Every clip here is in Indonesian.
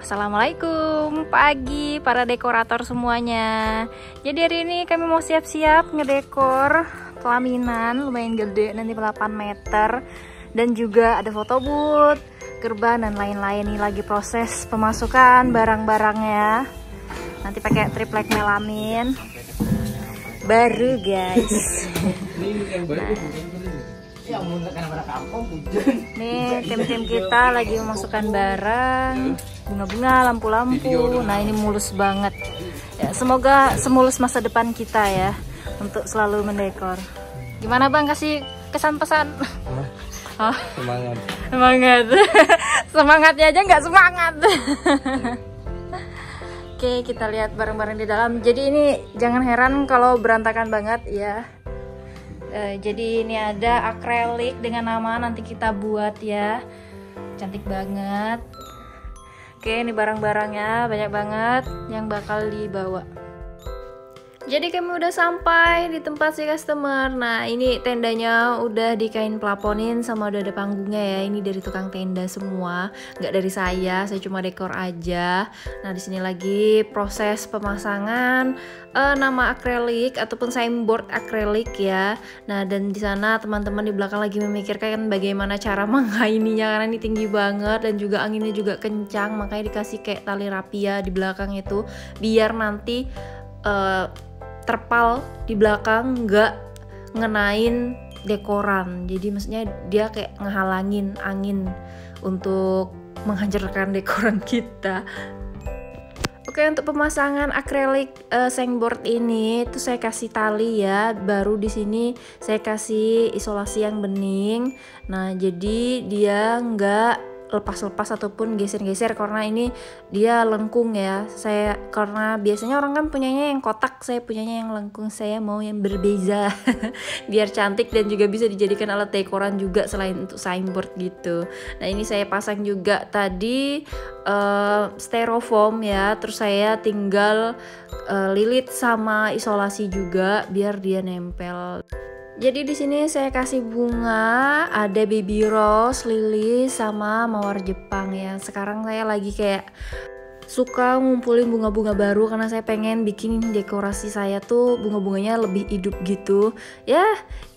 Assalamualaikum pagi para dekorator semuanya. Jadi hari ini kami mau siap-siap ngedekor pelaminan lumayan gede, nanti 8 meter. Dan juga ada foto booth, gerbang dan lain-lain. Ini lagi proses pemasukan barang-barangnya. Nanti pakai triplek melamin baru guys. Nih tim-tim kita lagi memasukkan barang, bunga-bunga, lampu-lampu. Nah ini mulus banget ya, semoga semulus masa depan kita ya untuk selalu mendekor. Gimana bang, kasih kesan pesan? Oh, semangat semangatnya aja nggak semangat. Oke, kita lihat barang-barang di dalam. Jadi ini jangan heran kalau berantakan banget ya. Jadi ini ada akrilik dengan nama nanti kita buat ya, cantik banget. Oke, ini barang-barangnya banyak banget yang bakal dibawa. Jadi kami udah sampai di tempat si customer. Nah ini tendanya udah dikain pelaponin sama udah ada panggungnya ya. Ini dari tukang tenda semua, nggak dari saya cuma dekor aja. Nah di sini lagi proses pemasangan nama akrilik ataupun signboard akrilik ya. Nah dan di sana teman-teman di belakang lagi memikirkan bagaimana cara mengaininya karena ini tinggi banget dan juga anginnya juga kencang, makanya dikasih kayak tali rapia di belakang itu biar nanti terpal di belakang nggak ngenain dekoran. Jadi maksudnya dia kayak ngehalangin angin untuk menghancurkan dekoran kita. Oke, untuk pemasangan akrilik signboard ini tuh saya kasih tali ya, baru di sini saya kasih isolasi yang bening. Nah jadi dia nggak lepas-lepas ataupun geser-geser karena ini dia lengkung ya. Saya karena biasanya orang kan punyanya yang kotak, saya punyanya yang lengkung. Saya mau yang berbeza biar cantik dan juga bisa dijadikan alat dekoran juga selain untuk signboard gitu. Nah ini saya pasang juga tadi styrofoam ya, terus saya tinggal lilit sama isolasi juga biar dia nempel. Jadi di sini saya kasih bunga, ada baby rose, lili, sama mawar Jepang ya. Sekarang saya lagi kayak suka ngumpulin bunga-bunga baru karena saya pengen bikin dekorasi saya tuh bunga-bunganya lebih hidup gitu. Ya,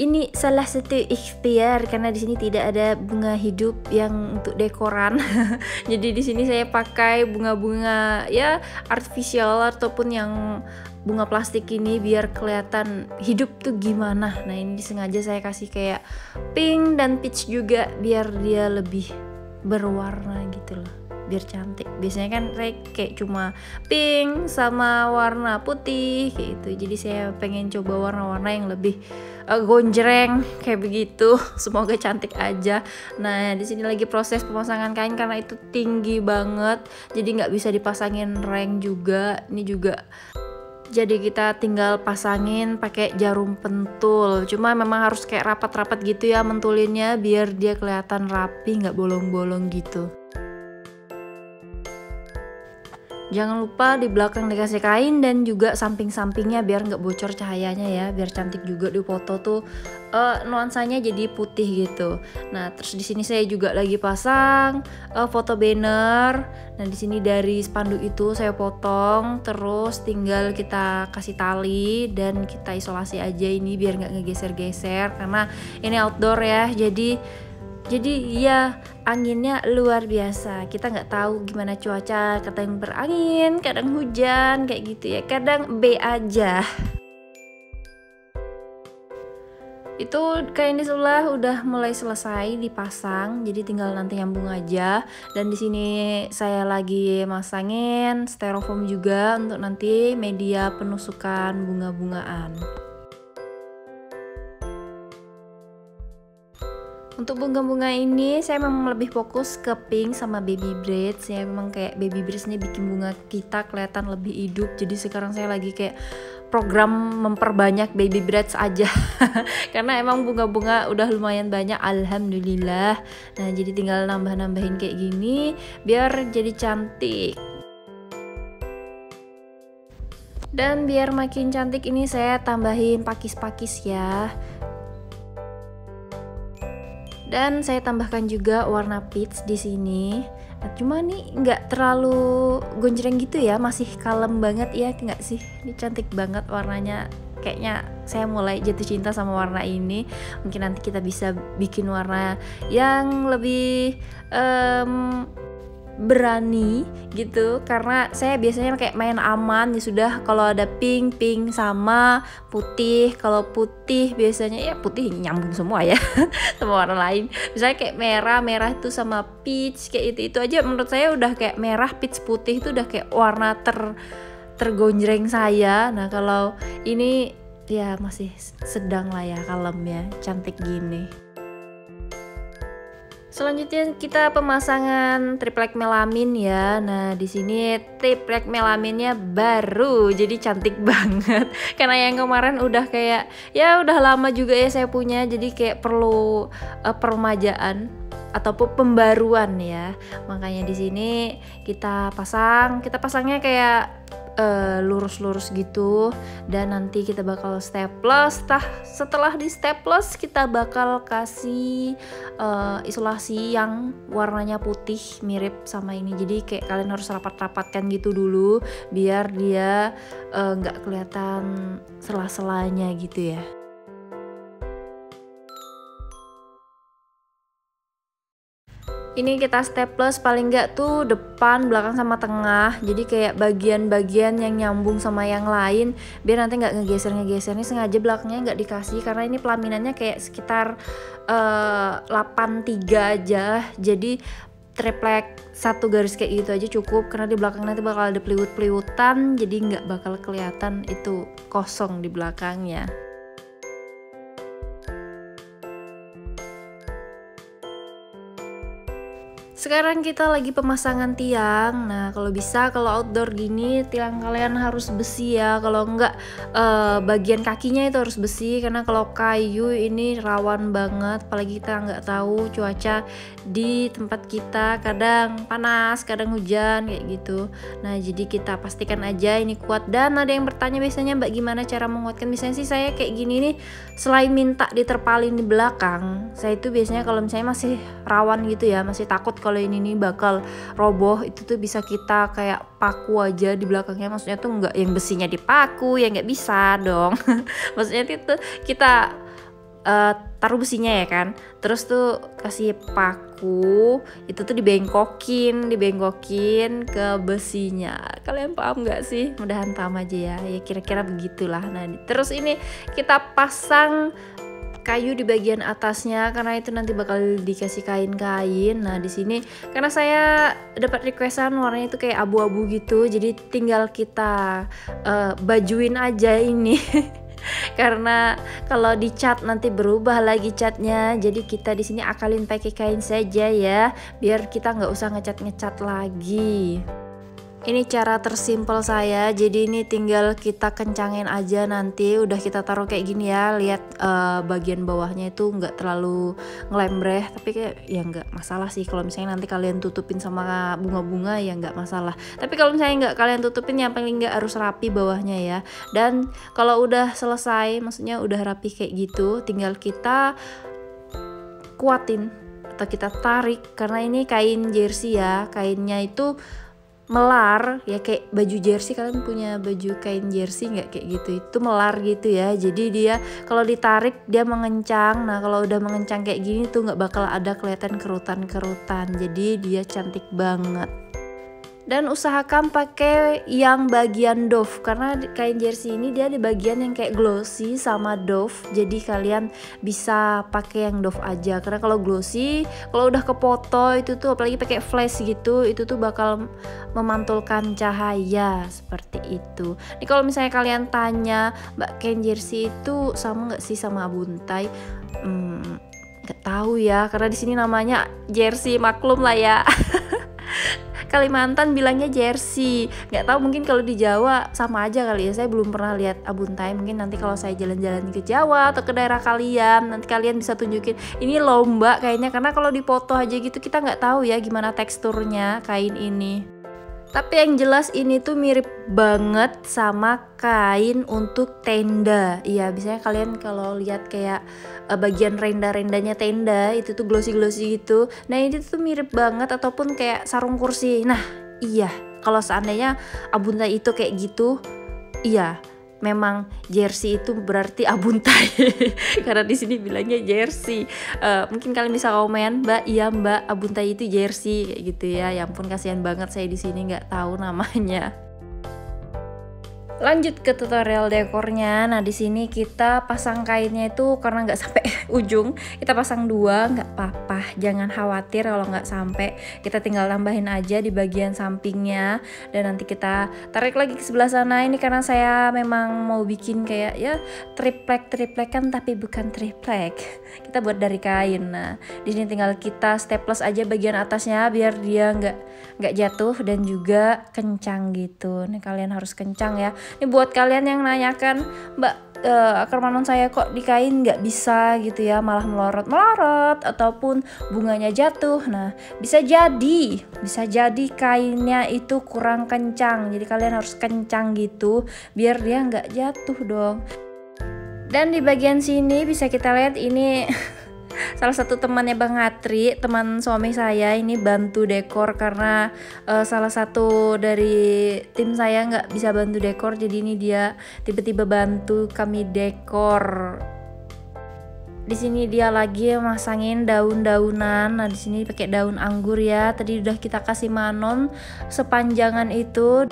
ini salah satu ikhtiar karena di sini tidak ada bunga hidup yang untuk dekoran. Jadi di sini saya pakai bunga-bunga ya artificial ataupun yang bunga plastik ini biar kelihatan hidup tuh gimana. Nah ini sengaja saya kasih kayak pink dan peach juga biar dia lebih berwarna gitu loh, biar cantik. Biasanya kan saya kayak cuma pink sama warna putih kayak gitu. Jadi saya pengen coba warna-warna yang lebih gonjreng kayak begitu. Semoga cantik aja. Nah di sini lagi proses pemasangan kain karena itu tinggi banget, jadi nggak bisa dipasangin reng juga. Ini juga jadi kita tinggal pasangin pakai jarum pentul. Cuma memang harus kayak rapat-rapat gitu ya mentulinnya biar dia kelihatan rapi, nggak bolong-bolong gitu. Jangan lupa di belakang dikasih kain dan juga samping-sampingnya biar nggak bocor cahayanya ya, biar cantik juga di foto tuh nuansanya jadi putih gitu. Nah terus di sini saya juga lagi pasang foto banner. Nah di sini dari spanduk itu saya potong, terus tinggal kita kasih tali dan kita isolasi aja ini biar nggak ngegeser-geser karena ini outdoor ya. Jadi ya anginnya luar biasa. Kita nggak tahu gimana cuaca, kadang berangin, kadang hujan kayak gitu ya. Kadang B aja. Itu kain di sebelah udah mulai selesai dipasang, jadi tinggal nanti nyambung aja. Dan di sini saya lagi masangin styrofoam juga untuk nanti media penusukan bunga-bungaan. Untuk bunga-bunga ini saya memang lebih fokus ke pink sama baby braids. Saya memang kayak baby braids ini bikin bunga kita kelihatan lebih hidup. Jadi sekarang saya lagi kayak program memperbanyak baby braids aja. Karena emang bunga-bunga udah lumayan banyak, alhamdulillah. Nah jadi tinggal nambah-nambahin kayak gini biar jadi cantik. Dan biar makin cantik ini saya tambahin pakis-pakis ya. Dan saya tambahkan juga warna peach di sini. Cuma nih nggak terlalu gonjreng gitu ya, masih kalem banget ya nggak sih? Ini cantik banget warnanya. Kayaknya saya mulai jatuh cinta sama warna ini. Mungkin nanti kita bisa bikin warna yang lebih berani gitu, karena saya biasanya kayak main aman ya sudah, kalau ada pink sama putih. Kalau putih biasanya ya putih nyambung semua ya sama warna lain. Misalnya kayak merah itu sama peach, kayak itu aja menurut saya udah kayak merah, peach, putih itu udah kayak warna tergonjreng saya. Nah kalau ini ya masih sedang lah ya, kalem ya, cantik gini. Selanjutnya kita pemasangan triplek melamin ya. Nah di sini triplek melaminnya baru, jadi cantik banget. Karena yang kemarin udah kayak ya udah lama juga ya saya punya, jadi kayak perlu peremajaan ataupun pembaruan ya. Makanya di sini kita pasangnya kayak lurus-lurus gitu, dan nanti kita bakal staples. Setelah di staples kita bakal kasih isolasi yang warnanya putih mirip sama ini. Jadi kayak kalian harus rapat-rapatkan gitu dulu biar dia nggak kelihatan sela-selanya gitu ya. Ini kita staples paling nggak tuh depan, belakang, sama tengah. Jadi kayak bagian-bagian yang nyambung sama yang lain, biar nanti nggak ngegeser. Ini sengaja belakangnya nggak dikasih karena ini pelaminannya kayak sekitar 83 aja. Jadi triplek satu garis kayak gitu aja cukup, karena di belakang nanti bakal ada peliwut-peliwutan, jadi nggak bakal kelihatan itu kosong di belakangnya. Sekarang kita lagi pemasangan tiang. Nah kalau outdoor gini tiang kalian harus besi ya. Kalau enggak bagian kakinya itu harus besi, karena kalau kayu ini rawan banget. Apalagi kita nggak tahu cuaca di tempat kita, kadang panas, kadang hujan kayak gitu. Nah jadi kita pastikan aja ini kuat. Dan ada yang bertanya biasanya, Mbak gimana cara menguatkan? Misalnya sih saya kayak gini nih, selain minta diterpalin di belakang, saya itu biasanya kalau misalnya masih rawan gitu ya, masih takut kalau ini nih bakal roboh, itu tuh bisa kita kayak paku aja di belakangnya. Maksudnya tuh nggak yang besinya dipaku, ya nggak bisa dong. Maksudnya itu kita taruh besinya ya kan, terus tuh kasih paku, itu tuh dibengkokin ke besinya. Kalian paham nggak sih? Mudahan paham aja ya. Ya kira-kira begitulah. Nah terus ini kita pasang kayu di bagian atasnya, karena itu nanti bakal dikasih kain. Nah di sini karena saya dapat requestan warnanya itu kayak abu-abu gitu, jadi tinggal kita bajuin aja ini. Karena kalau dicat nanti berubah lagi catnya, jadi kita di sini akalin pakai kain saja ya, biar kita nggak usah ngecat lagi. Ini cara tersimpel saya, jadi ini tinggal kita kencangin aja. Nanti udah kita taruh kayak gini ya, lihat bagian bawahnya itu nggak terlalu ngelembreh, tapi kayak ya nggak masalah sih kalau misalnya nanti kalian tutupin sama bunga-bunga, ya nggak masalah. Tapi kalau misalnya nggak kalian tutupin, yang paling nggak harus rapi bawahnya ya. Dan kalau udah selesai, maksudnya udah rapi kayak gitu, tinggal kita kuatin atau kita tarik, karena ini kain jersey ya, kainnya itu melar ya, kayak baju jersey. Kalian punya baju kain jersey nggak kayak gitu? Itu melar gitu ya, jadi dia kalau ditarik dia mengencang. Nah kalau udah mengencang kayak gini tuh nggak bakal ada kelihatan kerutan, jadi dia cantik banget. Dan usahakan pakai yang bagian doff, karena kain jersey ini dia di bagian yang kayak glossy sama doff, jadi kalian bisa pakai yang doff aja. Karena kalau glossy, kalau udah kepoto itu tuh, apalagi pakai flash gitu, itu tuh bakal memantulkan cahaya seperti itu. Nih kalau misalnya kalian tanya, Mbak kain jersey itu sama nggak sih sama abuntai? Nggak tahu ya, karena di sini namanya jersey, maklum lah ya. Kalimantan bilangnya jersey, nggak tahu mungkin kalau di Jawa sama aja kali ya. Saya belum pernah lihat abuntai, mungkin nanti kalau saya jalan-jalan ke Jawa atau ke daerah kalian, nanti kalian bisa tunjukin ini lomba kayaknya, karena kalau dipoto aja gitu kita nggak tahu ya gimana teksturnya kain ini. Tapi yang jelas ini tuh mirip banget sama kain untuk tenda. Iya, biasanya kalian kalau lihat kayak bagian renda-rendanya tenda itu tuh glossy-glossy gitu. Nah, ini tuh mirip banget ataupun kayak sarung kursi. Nah, iya, kalau seandainya Abuntai itu kayak gitu, iya, memang jersey itu berarti Abuntai. Karena di sini bilangnya jersey. Mungkin kalian bisa komen, Mbak, iya Mbak, Abuntai itu jersey kayak gitu ya. Ya ampun, kasihan banget saya di sini nggak tahu namanya. Lanjut ke tutorial dekornya. Nah, di sini kita pasang kainnya itu karena nggak sampai ujung, kita pasang 2, nggak apa-apa, jangan khawatir kalau nggak sampai. Kita tinggal tambahin aja di bagian sampingnya dan nanti kita tarik lagi ke sebelah sana. Ini karena saya memang mau bikin kayak ya triplekan tapi bukan triplek. Kita buat dari kain. Nah, di sini tinggal kita staples aja bagian atasnya biar dia nggak jatuh dan juga kencang gitu. Nih kalian harus kencang ya. Ini buat kalian yang nanyakan, Mbak, akar manon saya kok di kain nggak bisa gitu ya, malah melorot ataupun bunganya jatuh. Nah, bisa jadi kainnya itu kurang kencang, jadi kalian harus kencang gitu biar dia nggak jatuh dong. Dan di bagian sini bisa kita lihat ini salah satu temannya Bang Atri, teman suami saya, ini bantu dekor karena salah satu dari tim saya nggak bisa bantu dekor, jadi ini dia tiba-tiba bantu kami dekor. Di sini dia lagi masangin daun-daunan. Nah, di sini pakai daun anggur ya. Tadi udah kita kasih manon sepanjangan itu.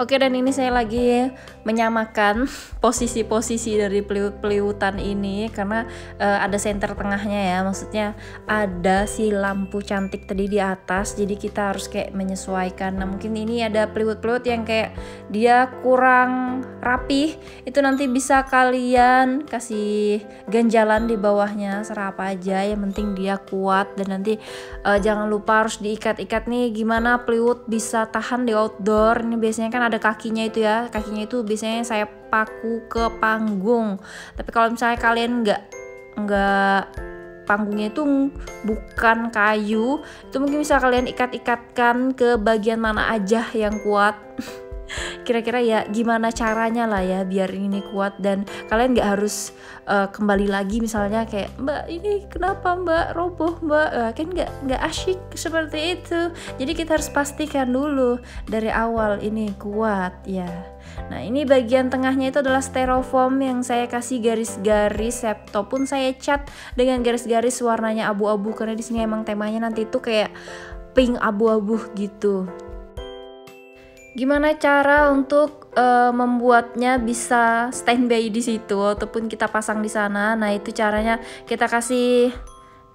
Oke, dan ini saya lagi menyamakan posisi-posisi dari peliwut-peliwutan ini karena ada senter tengahnya ya, maksudnya ada si lampu cantik tadi di atas, jadi kita harus kayak menyesuaikan. Nah, mungkin ini ada peliwut-peliwut yang kayak dia kurang rapih, itu nanti bisa kalian kasih ganjalan di bawahnya, serap aja, yang penting dia kuat. Dan nanti jangan lupa harus diikat-ikat nih, gimana peliwut bisa tahan di outdoor. Ini biasanya kan ada kakinya itu ya, kakinya itu biasanya saya paku ke panggung. Tapi kalau misalnya kalian nggak panggungnya itu bukan kayu, itu mungkin bisa kalian ikat-ikatkan ke bagian mana aja yang kuat. Kira-kira ya gimana caranya lah ya biar ini kuat dan kalian nggak harus kembali lagi misalnya kayak, Mbak ini kenapa Mbak roboh Mbak, kan nggak asyik seperti itu. Jadi kita harus pastikan dulu dari awal ini kuat ya. Nah, ini bagian tengahnya itu adalah styrofoam yang saya kasih garis-garis, ataupun saya cat dengan garis-garis warnanya abu-abu karena di sini emang temanya nanti itu kayak pink abu-abu gitu. Gimana cara untuk membuatnya bisa standby di situ ataupun kita pasang di sana? Nah, itu caranya kita kasih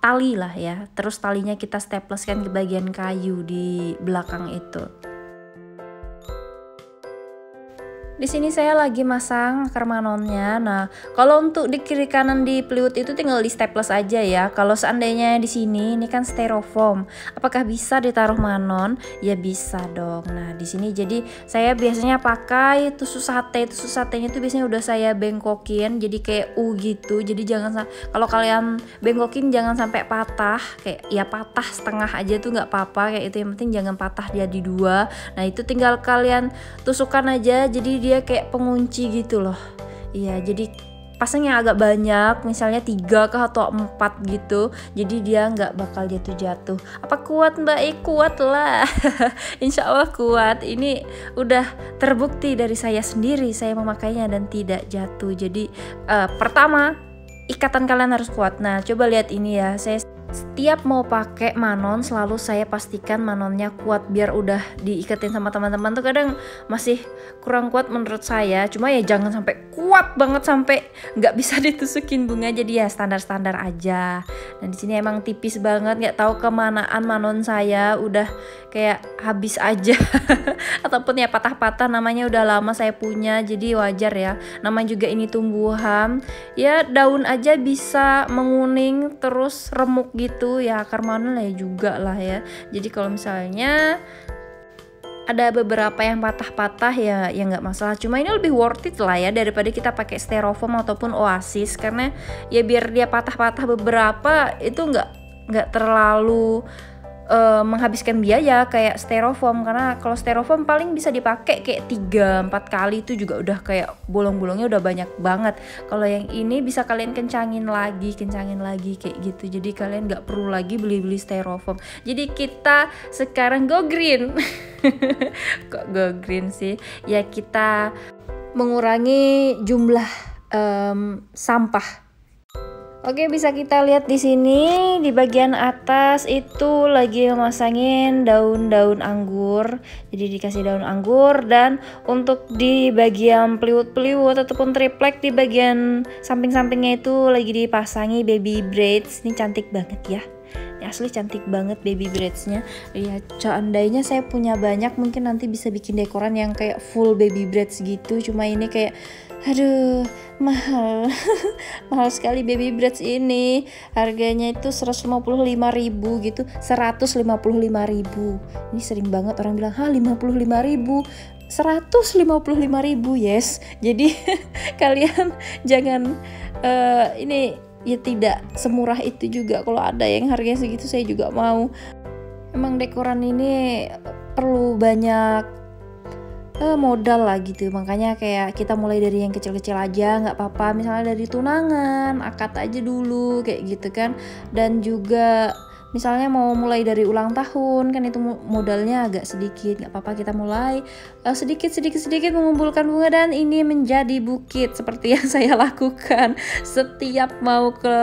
tali lah ya. Terus talinya kita stapleskan ke bagian kayu di belakang itu. Di sini saya lagi masang akar manonnya. Nah, kalau untuk di kiri kanan di peliwut itu tinggal di staples aja ya. Kalau seandainya di sini ini kan styrofoam, apakah bisa ditaruh manon? Ya bisa dong. Nah, di sini jadi saya biasanya pakai tusuk sate. Tusuk satenya itu biasanya udah saya bengkokin jadi kayak U gitu. Jadi jangan kalau kalian bengkokin jangan sampai patah. Kayak ya patah setengah aja tuh nggak apa-apa kayak itu. Yang penting jangan patah jadi 2. Nah, itu tinggal kalian tusukkan aja jadi dia kayak pengunci gitu loh. Iya, jadi pasangnya agak banyak, misalnya 3 kah atau 4 gitu, jadi dia nggak bakal jatuh-jatuh. Apa kuat Mbak? Kuat lah. Insya Allah kuat. Ini udah terbukti dari saya sendiri, saya memakainya dan tidak jatuh. Jadi pertama ikatan kalian harus kuat. Nah, coba lihat ini ya, saya setiap mau pakai manon selalu saya pastikan manonnya kuat biar udah diikatin sama teman-teman tuh kadang masih kurang kuat menurut saya. Cuma ya jangan sampai kuat banget sampai nggak bisa ditusukin bunga, jadi ya standar-standar aja. Dan di sini emang tipis banget, nggak tahu kemanaan manon saya udah kayak habis aja ataupun ya patah-patah, namanya udah lama saya punya jadi wajar ya. Namanya juga ini tumbuhan ya, daun aja bisa menguning terus remuk gitu ya, akar manon lah ya juga lah ya. Jadi kalau misalnya ada beberapa yang patah-patah ya nggak masalah. Cuma ini lebih worth it lah ya daripada kita pakai styrofoam ataupun oasis, karena ya biar dia patah-patah beberapa itu nggak terlalu menghabiskan biaya kayak styrofoam, karena kalau styrofoam paling bisa dipakai kayak 3-4 kali itu juga udah kayak bolong-bolongnya udah banyak banget. Kalau yang ini bisa kalian kencangin lagi kayak gitu, jadi kalian nggak perlu lagi beli-beli styrofoam. Jadi kita sekarang go green. Kok go green sih ya, kita mengurangi jumlah sampah. Oke, bisa kita lihat di sini di bagian atas itu lagi memasangin daun-daun anggur. Jadi dikasih daun anggur, dan untuk di bagian peliwut-peliwut ataupun triplek di bagian samping-sampingnya itu lagi dipasangi baby braids. Ini cantik banget ya. Ini asli cantik banget baby braidsnya. Ya, seandainya saya punya banyak, mungkin nanti bisa bikin dekoran yang kayak full baby braids gitu. Cuma ini kayak aduh, mahal. Mahal sekali baby braids ini. Harganya itu 155.000 gitu. 155.000. Ini sering banget orang bilang, "Hah, 55.000." 155.000, yes. Jadi kalian jangan ini ya, tidak semurah itu juga. Kalau ada yang harganya segitu saya juga mau. Emang dekoran ini perlu banyak modal lah gitu, makanya kayak kita mulai dari yang kecil-kecil aja nggak apa-apa, misalnya dari tunangan, akad aja dulu kayak gitu kan. Dan juga misalnya mau mulai dari ulang tahun kan, itu modalnya agak sedikit, nggak apa-apa, kita mulai sedikit mengumpulkan bunga dan ini menjadi bukit seperti yang saya lakukan setiap mau ke,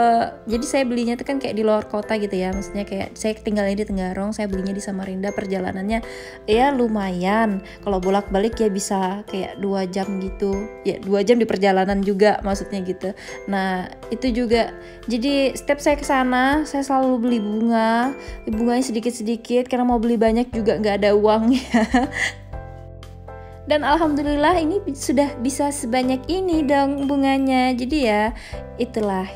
jadi saya belinya tuh kan kayak di luar kota gitu ya, maksudnya kayak saya tinggalnya di Tenggarong, saya belinya di Samarinda, perjalanannya ya lumayan, kalau bolak-balik ya bisa kayak 2 jam gitu ya, 2 jam di perjalanan juga maksudnya gitu. Nah itu juga, jadi setiap saya kesana saya selalu beli bunganya sedikit-sedikit karena mau beli banyak juga nggak ada uangnya. Dan alhamdulillah ini sudah bisa sebanyak ini dong bunganya. Jadi ya itulah,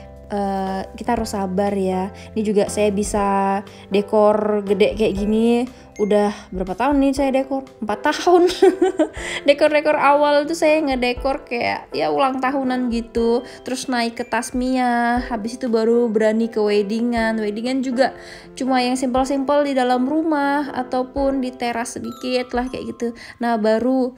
kita harus sabar ya. Ini juga saya bisa dekor gede kayak gini udah berapa tahun nih saya dekor? 4 tahun. Dekor-dekor awal tuh saya ngedekor kayak ya ulang tahunan gitu, terus naik ke Tasmia, habis itu baru berani ke weddingan juga cuma yang simpel-simpel di dalam rumah ataupun di teras sedikit lah kayak gitu. Nah baru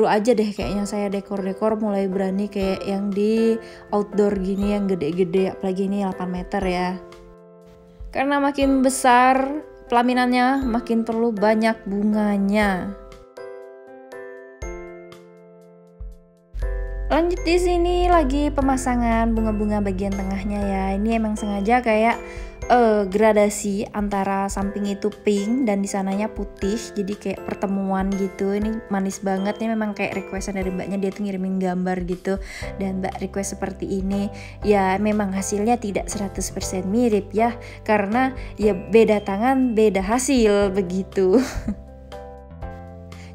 aja deh kayaknya saya dekor mulai berani kayak yang di outdoor gini yang gede-gede, apalagi ini 8 meter ya, karena makin besar pelaminannya makin perlu banyak bunganya. Lanjut di sini lagi pemasangan bunga-bunga bagian tengahnya ya. Ini emang sengaja kayak gradasi antara samping itu pink dan di sananya putih, jadi kayak pertemuan gitu. Ini manis banget, ini memang kayak requestan dari mbaknya, dia tuh ngirimin gambar gitu dan mbak request seperti ini. Ya memang hasilnya tidak 100% mirip ya, karena ya beda tangan beda hasil begitu.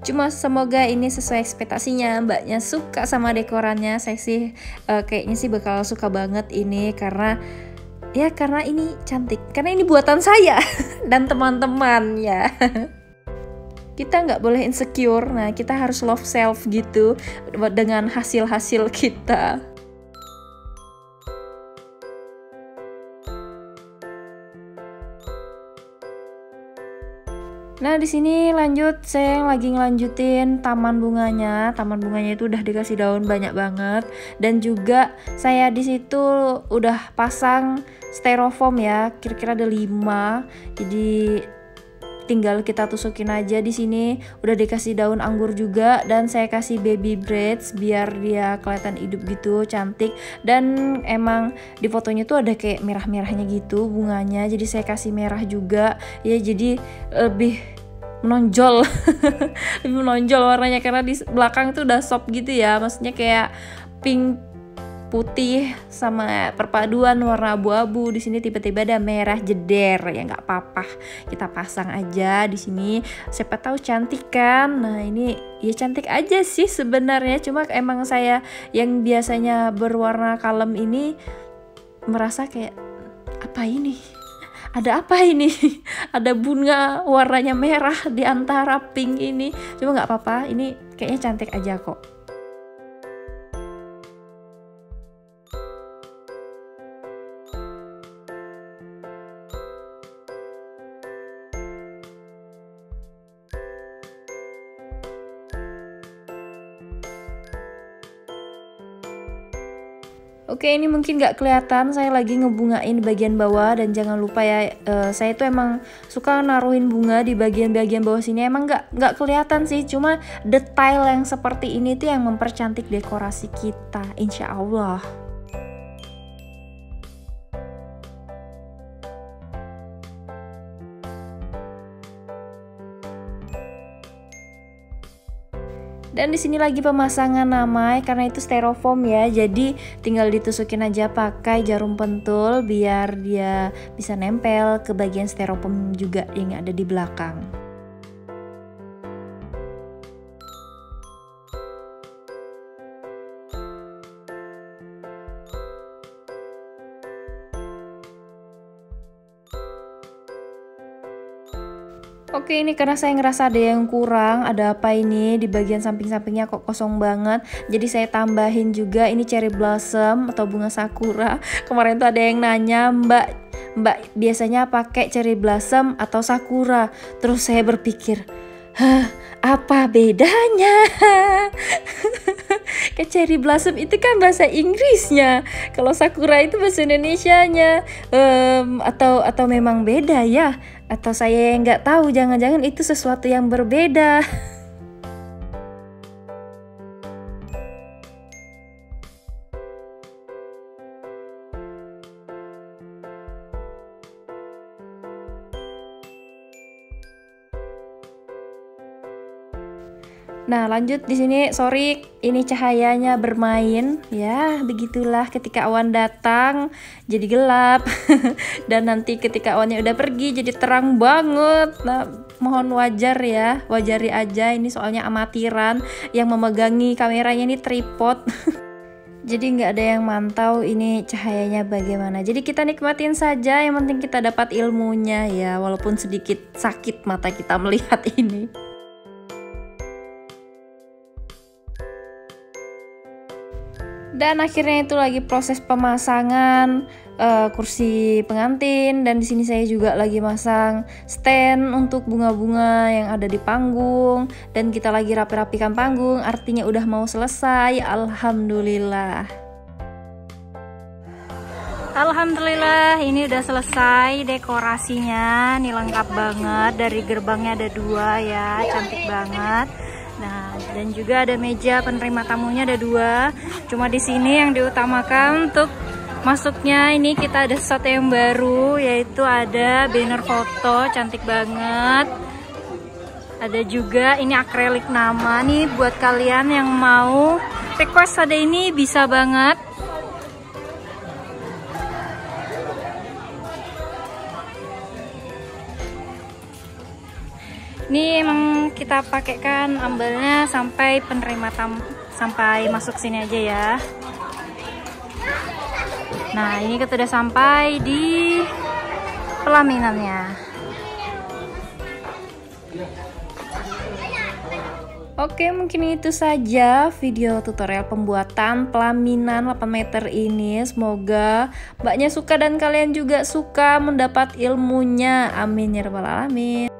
Cuma semoga ini sesuai ekspektasinya, mbaknya suka sama dekorannya. Saya sih kayaknya sih bakal suka banget ini, karena ini cantik, karena ini buatan saya dan teman-teman ya. Kita nggak boleh insecure, nah kita harus love self gitu dengan hasil-hasil kita. Nah di sini lanjut, saya lagi ngelanjutin taman bunganya. Taman bunganya itu udah dikasih daun banyak banget, dan juga saya di situ udah pasang styrofoam ya, kira-kira ada 5. Jadi tinggal kita tusukin aja. Di sini udah dikasih daun anggur juga, dan saya kasih baby braids biar dia kelihatan hidup gitu, cantik. Dan emang di fotonya tuh ada kayak merah-merahnya gitu bunganya, jadi saya kasih merah juga ya, jadi lebih menonjol. Lebih menonjol warnanya, karena di belakang tuh udah soft gitu ya, maksudnya kayak pink putih sama perpaduan warna abu-abu. Di sini tiba-tiba ada merah jeder, ya nggak apa-apa, kita pasang aja di sini, siapa tahu cantik kan. Nah ini ya cantik aja sih sebenarnya, cuma emang saya yang biasanya berwarna kalem ini merasa kayak apa ini, ada apa ini? Ada bunga warnanya merah di antara pink ini. Cuma nggak apa-apa, ini kayaknya cantik aja kok. Oke, ini mungkin nggak kelihatan, saya lagi ngebungain bagian bawah. Dan jangan lupa ya, saya tuh emang suka naruhin bunga di bagian-bagian bawah sini. Emang nggak kelihatan sih, cuma detail yang seperti ini tuh yang mempercantik dekorasi kita, insya Allah. Dan di sini lagi pemasangan nama, karena itu styrofoam ya, jadi tinggal ditusukin aja pakai jarum pentul biar dia bisa nempel ke bagian styrofoam juga yang ada di belakang. Oke, ini karena saya ngerasa ada yang kurang, ada apa ini di bagian samping-sampingnya kok kosong banget. Jadi saya tambahin juga ini cherry blossom atau bunga sakura. Kemarin tuh ada yang nanya, Mbak biasanya pakai cherry blossom atau sakura? Terus saya berpikir, apa bedanya? Ke cherry blossom itu kan bahasa Inggrisnya, kalau sakura itu bahasa Indonesianya. Atau memang beda ya? Atau saya yang nggak tahu, jangan-jangan itu sesuatu yang berbeda. Nah, lanjut di sini, sorry, ini cahayanya bermain. Ya, begitulah ketika awan datang jadi gelap. Dan nanti ketika awannya udah pergi jadi terang banget. Nah, mohon wajari aja, ini soalnya amatiran, yang memegangi kameranya ini tripod. Jadi nggak ada yang mantau ini cahayanya bagaimana. Jadi kita nikmatin saja, yang penting kita dapat ilmunya ya, walaupun sedikit sakit mata kita melihat ini. Dan akhirnya itu lagi proses pemasangan kursi pengantin, dan di sini saya juga lagi masang stand untuk bunga-bunga yang ada di panggung, dan kita lagi rapi-rapikan panggung, artinya udah mau selesai. Alhamdulillah. Alhamdulillah, ini udah selesai dekorasinya. Nih lengkap banget, dari gerbangnya ada 2 ya, cantik banget. Nah, dan juga ada meja penerima tamunya ada 2. Cuma di sini yang diutamakan untuk masuknya ini kita ada sesuatu yang baru, yaitu ada banner foto cantik banget. Ada juga ini akrilik nama nih, buat kalian yang mau request ada ini bisa banget. Ini emang kita pakaikan ambalnya sampai penerima tamu, sampai masuk sini aja ya. Nah, ini kita udah sampai di pelaminannya. Oke, mungkin itu saja video tutorial pembuatan pelaminan 8 meter ini. Semoga mbaknya suka dan kalian juga suka mendapat ilmunya. Amin ya rabbal alamin.